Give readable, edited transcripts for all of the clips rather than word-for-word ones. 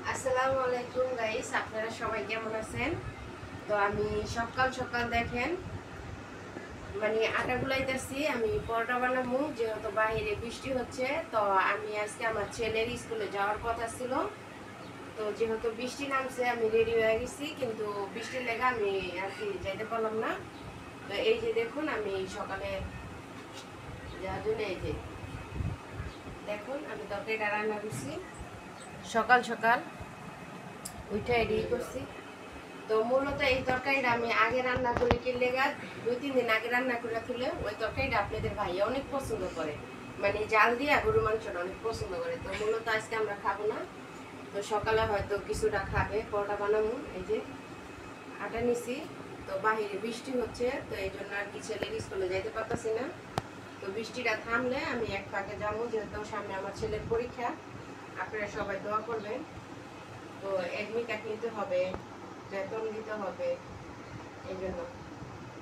আসসালামু আলাইকুম গাইস, আপনারা সবাই কেমন আছেন? তো আমি সকাল সকাল দেখেন মানে আটা গুলাইতেছি। আমি পরোটা বানাবো, যেহেতু বাইরে বৃষ্টি হচ্ছে। তো আমি আজকে আমার ছেলের স্কুলে যাওয়ার কথা ছিল। তো যেহেতু বৃষ্টি নামছে আমি রেডি হয়ে গেছি, কিন্তু বৃষ্টির লেগে আমি আর কি যাইতে পারলাম না। তো এই যে দেখুন, আমি সকালে যাওয়ার জন্য এই যে দেখুন আমি তরকারিটা রান্না করছি সকাল সকাল উঠে রেডি করছি। তো মূলত এই তরকারিটা আমি আগে রান্না করে কিনলে গাছ 2-3 দিন আগে রান্না করে তুলে ওই তরকারিটা আপনাদের ভাইয়া অনেক পছন্দ করে, মানে জাল দিয়ে গরু মাংসটা অনেক পছন্দ করে। তো মূলত আজকে আমরা খাবো না, তো সকালে হয়তো কিছুটা খাবে। পরোটা বানাবো, এই যে আটা নিছি। তো বাহিরে বৃষ্টি হচ্ছে, তো এই জন্য আর কি ছেলের স্কুলে যাইতে পারতেছি না। তো বৃষ্টিটা থামলে আমি এক ফাঁকে যাবো, যেহেতু সামনে আমার ছেলের পরীক্ষা। আপনারা সবাই দোয়া করবেন। তো এডমিট নিতে হবে, বেতন দিতে হবে, এই জন্য।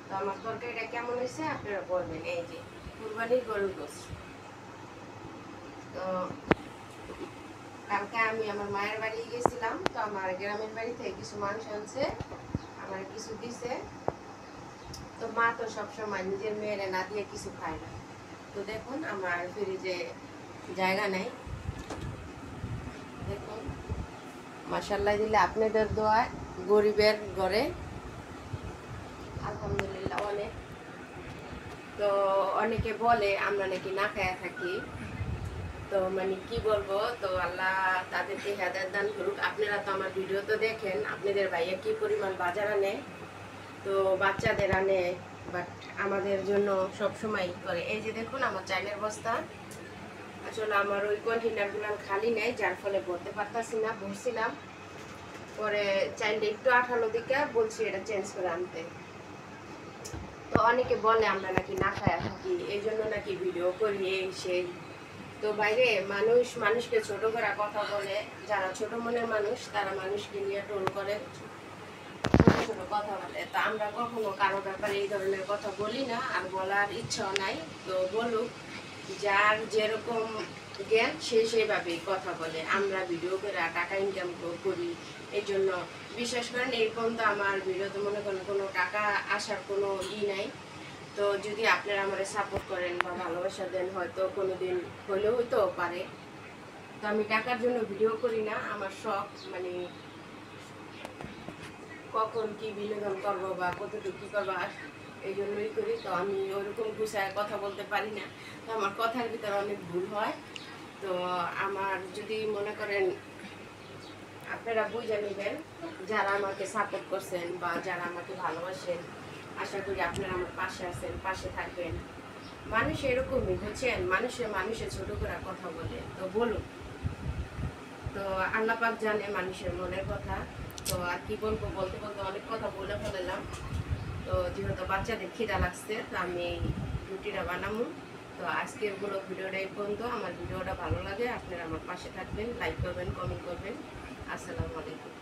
তো আমার তরকারিটা কেমন হয়েছে আপনারা বলবেন। এই যে কুরবানির গরুর গোশত। তো কালকে আমি আমার মায়ের বাড়ি গেছিলাম, তো আমার গ্রামের বাড়ি থেকে কিছু মাংস আনছে, আমার কিছু দিছে। তো মা তো সবসময় নিজের মেয়েরে না দিয়ে কিছু খায় না। তো দেখুন আমার ফ্রিজে জায়গা নেই, দেখুন মাশাআল্লাহ দিলে আপনাদের দোয়ায় গরিবের ঘরে আলহামদুলিল্লাহ অনেক। তো অনেকে বলে আমরা নাকি না খায়া থাকি, তো মানে কি বলবো। তো আল্লাহ তাদেরকে হেদায়েত দান করুক। আপনারা তো আমার ভিডিও তো দেখেন, আপনাদের ভাইয়া কি পরিমাণ বাজার আনে, তো বাচ্চাদের আনে, বাট আমাদের জন্য সব সময় করে। এই যে দেখুন আমার চাইলের বস্তা, আসলে আমার ওই কন্টেনারগুলো খালি নেই, যার ফলে ভরতে পারতাছি না। ভরছিলাম, পরে চাইলটা একটু আঠালো দিকে বলছি এটা চেঞ্জ করে আনতে। তো অনেকে বলে আমরা নাকি না খায়া থাকি, এই জন্য নাকি ভিডিও করি এই সেই। তো বাইরে মানুষ মানুষকে ছোট করে কথা বলে, যারা ছোট মনের মানুষ তারা মানুষকে নিয়ে টোল করে, ছোট ছোট কথা বলে। তো আমরা কখনো কারো ব্যাপারে এই ধরনের কথা বলি না, আর বলার ইচ্ছাও নাই। তো বলুক, যার যেরকম জ্ঞান সে সেভাবেই কথা বলে। আমরা ভিডিও করে টাকা ইনকাম করি, এই জন্য বিশ্বাস করেন এই পর্যন্ত আমার ভিডিওতে মনে করেন কোনো টাকা আসার কোনো নাই। তো যদি আপনারা আমার সাপোর্ট করেন বা ভালোবাসা দেন, হয়তো কোনো দিন হলেও হইতেও পারে। তো আমি টাকার জন্য ভিডিও করি না, আমার শখ মানে কখন কি বিনোদন করবো বা কতটুকু কী করবো এই জন্যই করি। তো আমি ওরকম গুছায় কথা বলতে পারি না, তো আমার কথার ভিতরে অনেক ভুল হয়। তো আমার যদি মনে করেন আপনারা বুঝে নেবেন, যারা আমাকে সাপোর্ট করছেন বা যারা আমাকে ভালোবাসেন, আশা করি আপনারা আমার পাশে আছেন, পাশে থাকবেন। মানুষ এরকমই বুঝছেন, মানুষের ছোট করে কথা বলে, তো বলুন। তো আল্লাহ পাক জানে মানুষের মনের কথা। তো আর কি বলবো, বলতে বলতে অনেক কথা বলে ফেললাম। তো যেহেতু বাচ্চাদের খিদা লাগছে, তো আমি রুটিটা বানাবো। তো আজকের পুরো ভিডিওটা এই পর্যন্ত। আমার ভিডিওটা ভালো লাগে আপনারা আমার পাশে থাকবেন, লাইক করবেন, কমেন্ট করবেন। আসসালামু আলাইকুম।